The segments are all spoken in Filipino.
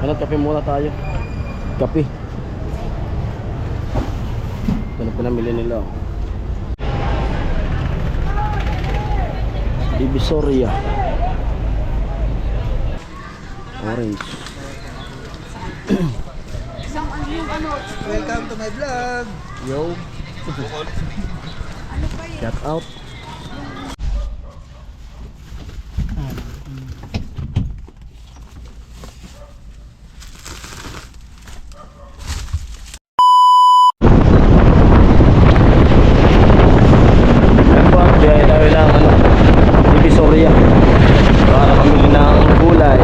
Ano, kape muna tayo. Kape. Ito na pinamili nila. Divisoria. Orange. Welcome to my vlog. Yo. Shout out. Divisoria para mamili ng gulay.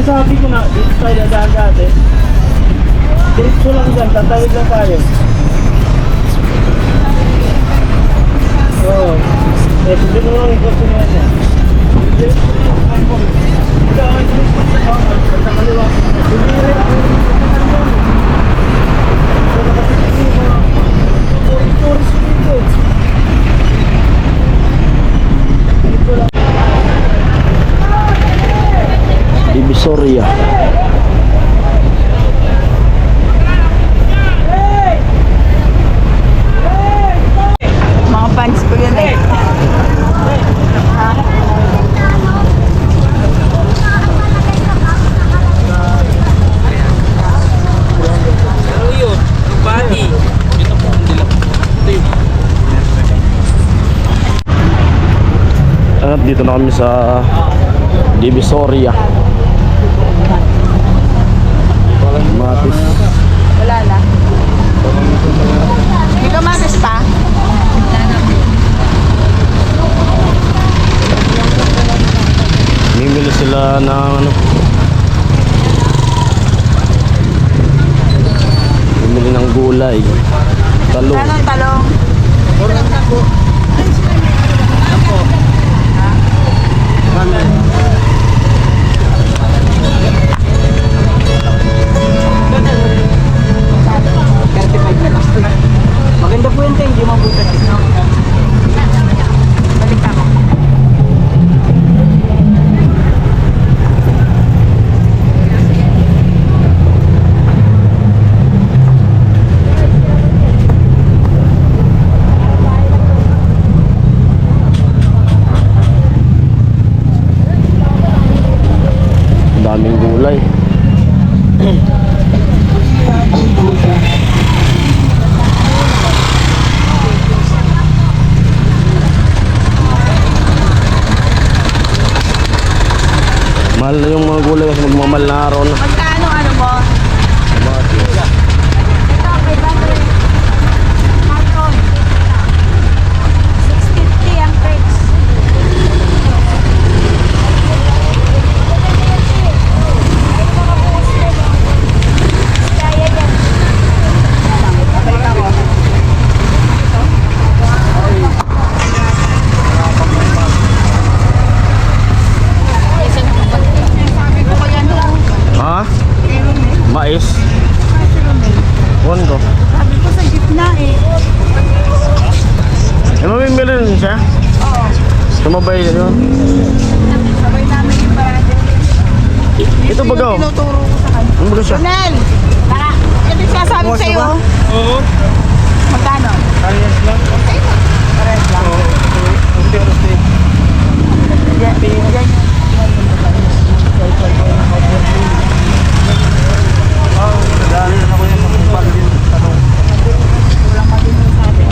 Sabi ko na, dito tayo dadaan dati. Diretso lang dyan, tatawid lang tayo. Oo. Eh, hindi mo lang yung kasi nga niya. Diretso lang tayo po. Ito, sa kaliwa. Hindi rin ako yung tourist dito. Dito lang. Divisoria. Mga pants ko yun eh. Ano yun? Bati. Dito po, hindi lang. At dito na kami sa Divisoria. Matis. Wala na. May kamatis pa? Mimili sila ng ano. Mimili ng gulay. Talong. Saan ang talong? Puro lang na po. Lang po. Maganda po yun tayo, hindi mabutas. Balik ako. Daming gulay. Mahal na yung mga gulay kasi magmamahal na araw na. Magkano ano Sumabay yun. Sabay namin yung parade. Ito baga. Tinuturo ko sa kanya. Ano baga siya? Ronel! Tara! Ito yung sasabi ko sa'yo. Oo. Magkano? Ayos lang. Parehas lang. Unti-unti. Yan yan yung... Dali na ako yung magpapalo yung tanong. Walang magino sa atin.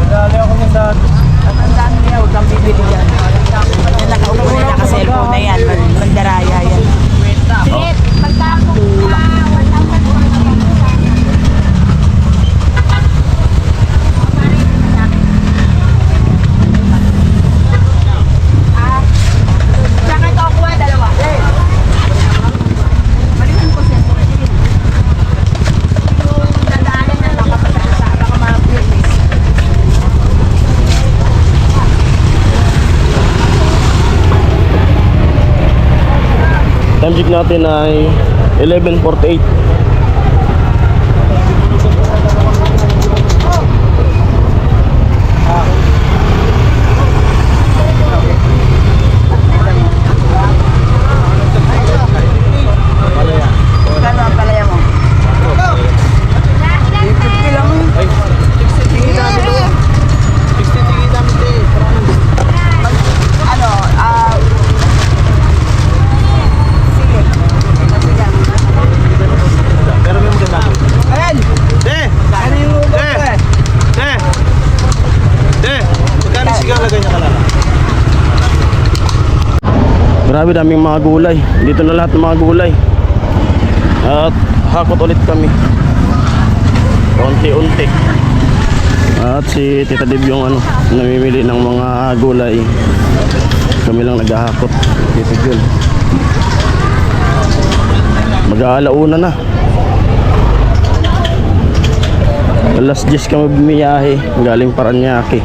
Dali ako ng dati. Tatandaan mo yan, huwag kang bibili dyan. Yan, nakaupo na naka-cellphone na yan. Mandaraya yan. Sige, magtapok ka. Tsaka ito ako, dalawa. Balikan ko siya. Yung dadaanan na nakapagkasa, baka ma-please. Time check natin ay 11:48. Kano ang palaya mo? 50 lang. Ay, 60 tingin namin doon. 60 tingin namin din. Ano, sige. Sige. Pero may maganda. Ayan! Ano yung ulo ko eh? Magkano sigaw na ganyan kalala? Grabe daming mga gulay. Dito na lahat ng mga gulay. At hakot ulit kami. Unti-unti. At si Tita Dib yung namimili ng mga gulay. Kami lang naghahakot. Dito yun. Mag-aalauna na. Alas 10 kami bumiyahe. Galing Paranaque.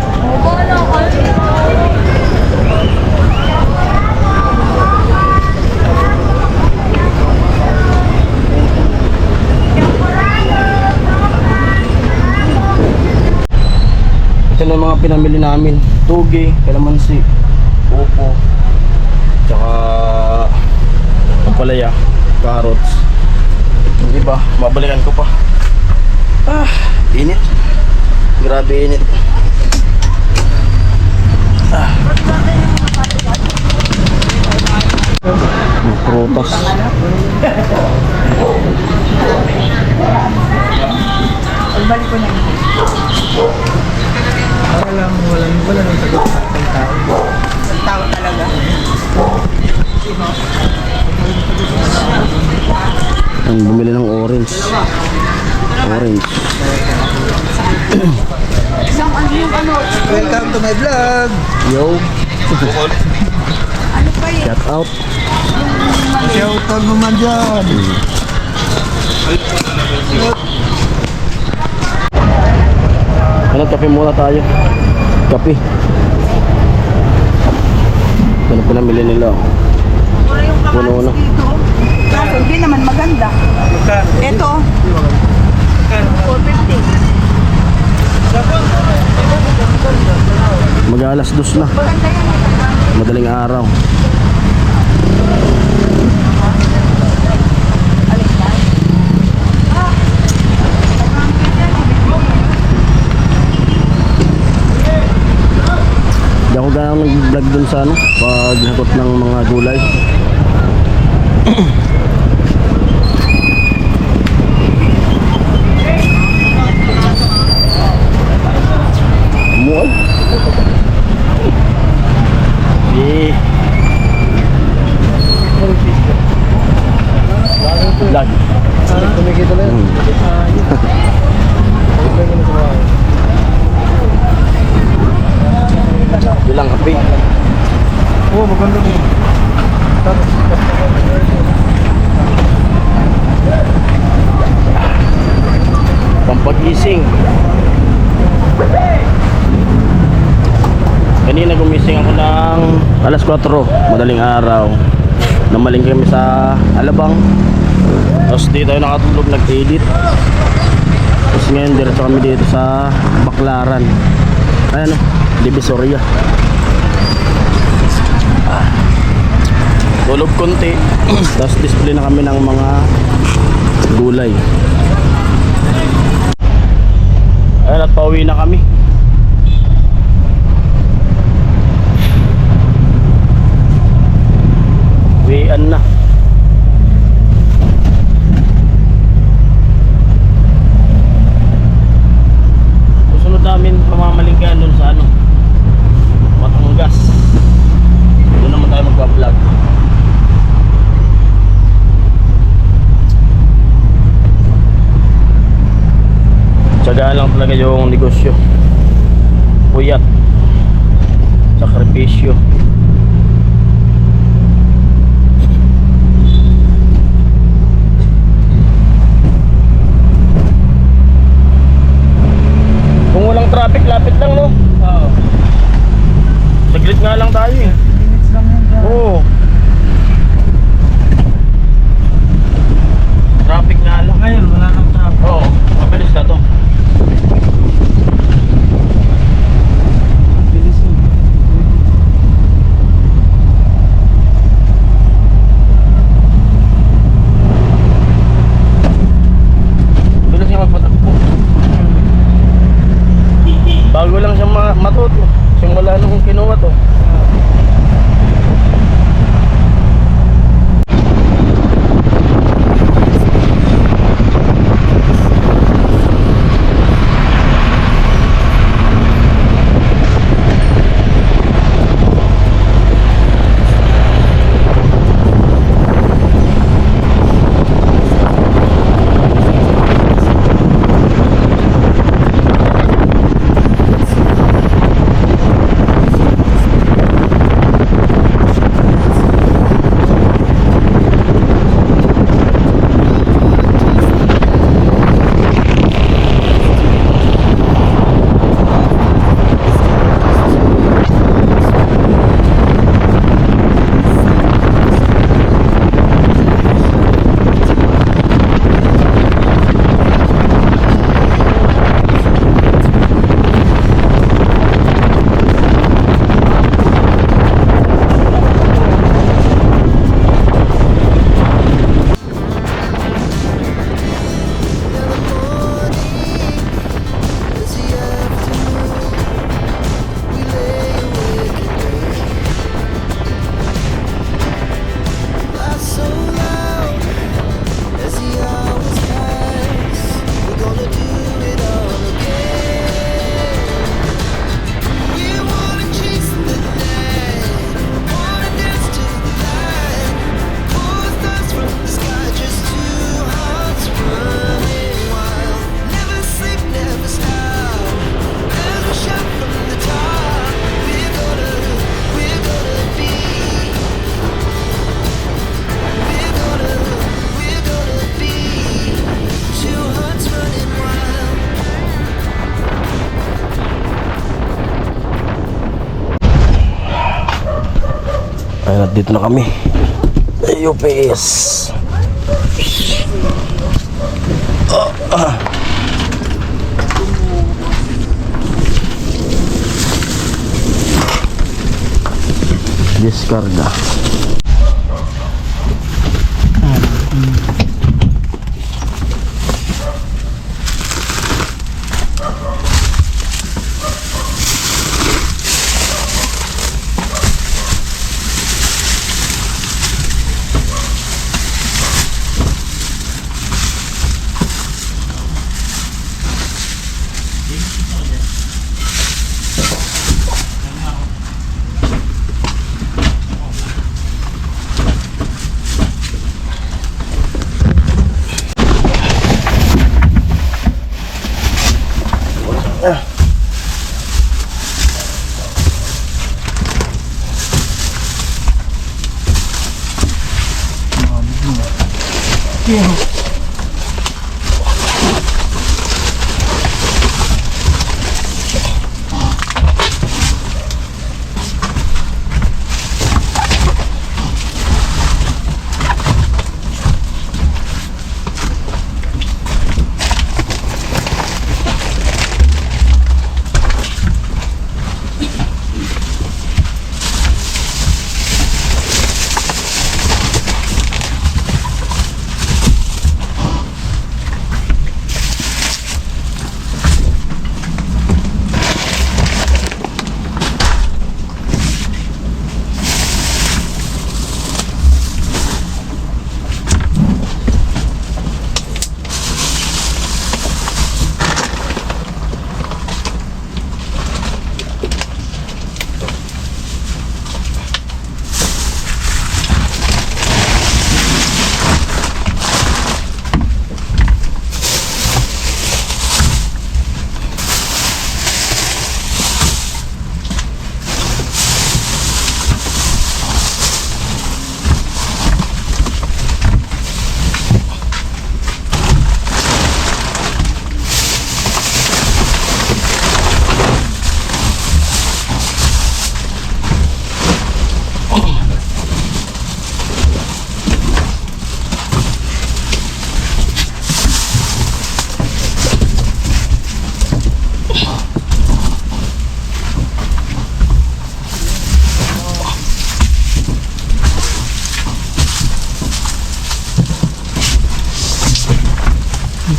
Ito na yung mga pinamili namin. Tugi, kalamansi, upo, tsaka ampalaya, carrots. Yung iba, babalikan ko pa. Init. Grabe init. Yung prutas. Pagbalik ko na yun. Para lang wala nang sagot sa ating tao. Tao talaga. Ang bumili ng orange. Orange. Isang ano yung ano? Welcome to my vlog. Yo. Ano pa yun? Shout out. Shoutout mo man dyan. Ano, kape muna tayo. Kape. Ano pinamili nila? Wala yung Puno na. kamatis dito. Kaso hindi naman maganda. Ito, 450. Mag-alas 2 na. Maganda yan. Madaling araw. Hindi ako ganang nag-vlog dun sa paghakot ng mga gulay. Mual. Eh. Vlog. Kumikita na yun. Bilang kape. Oo, maganda mo. Pampagising. Kanina gumising ako ng alas 4, madaling araw. Namaling kami sa Alabang. Tapos dito ay nakatulog, nag-edit. Tapos ngayon diretso kami dito sa Baclaran. Ayan o, Divisoria. Tulog konti. Tapos display na kami ng mga gulay. Ayan, at pauwi na kami. Uwian na. Susunod namin pamamalinggan doon sa ano, Batangas. Doon naman tayo magpa-vlog. Tsagaan lang talaga yung negosyo. Puyat, sakripisyo. Kung walang traffic, lapit lang, no? Oo. Saglit nga lang tayo eh. Minutes lang yun dyan. Oo. Traffic nga lang. Ngayon, wala nang traffic. Oo, mabilis na to. Bilis yun. Bilis niya magpatakbo. Bago lang siya matuto. Simula nung kinuha to. Ayun, at dito na kami. UPS. Descarga.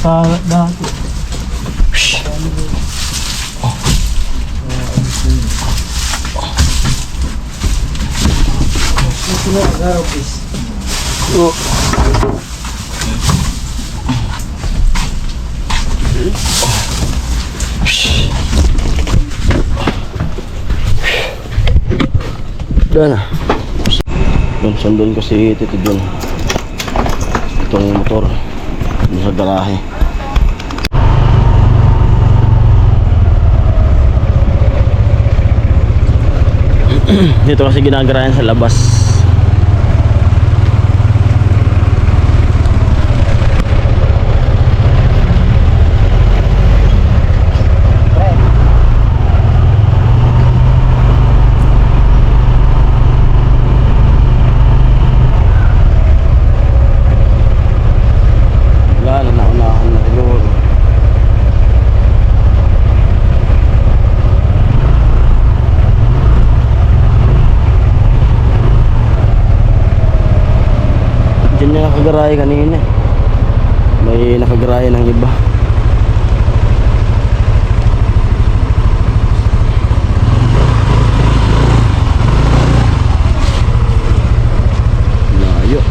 sa dati. Doon na. Doon, sandun ko si Tito John. Itong motor. Doon sa garahe. Dito kasi ginagarayan sa labas. Wala na, naunahan na siguro. Diyan yung nakagarahe kanina. May nakagarahe ng iba. Layo.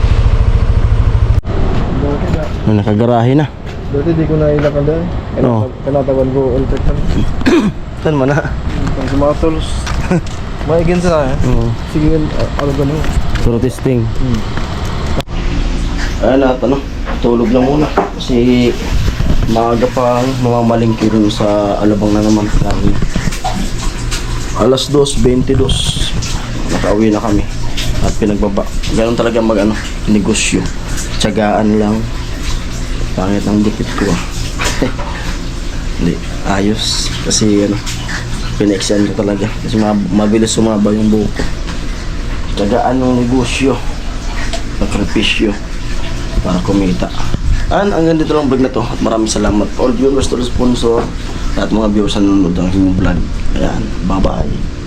May nakagarahe na. Dati di ko na ilakad dahil. Oo. Kanatawan ko ulit. Saan mo na? Sa mga tools. Maigin sa Oo. sige, ano ba nung? Puro testing. Ayan at ano, tulog na muna. Kasi maaga pang mamamalingki rin sa Alabang na naman. Dahil alas 2:22 nakauwi na kami. At pinagbaba. Ganun talaga mag ano, negosyo. Tiyagaan lang. Pangit ang dikit ko ah. Hindi, ayos. Kasi ano, pina-extend ko talaga. Kasi mabilis sumaba yung buhok ko. Tiyagaan ng negosyo. Sakripisyo para kumita. Hanggang dito lang vlog na to. At maraming salamat all viewers to the sponsor at mga viewers na nanonood ng aking vlog. Ayan, bye bye.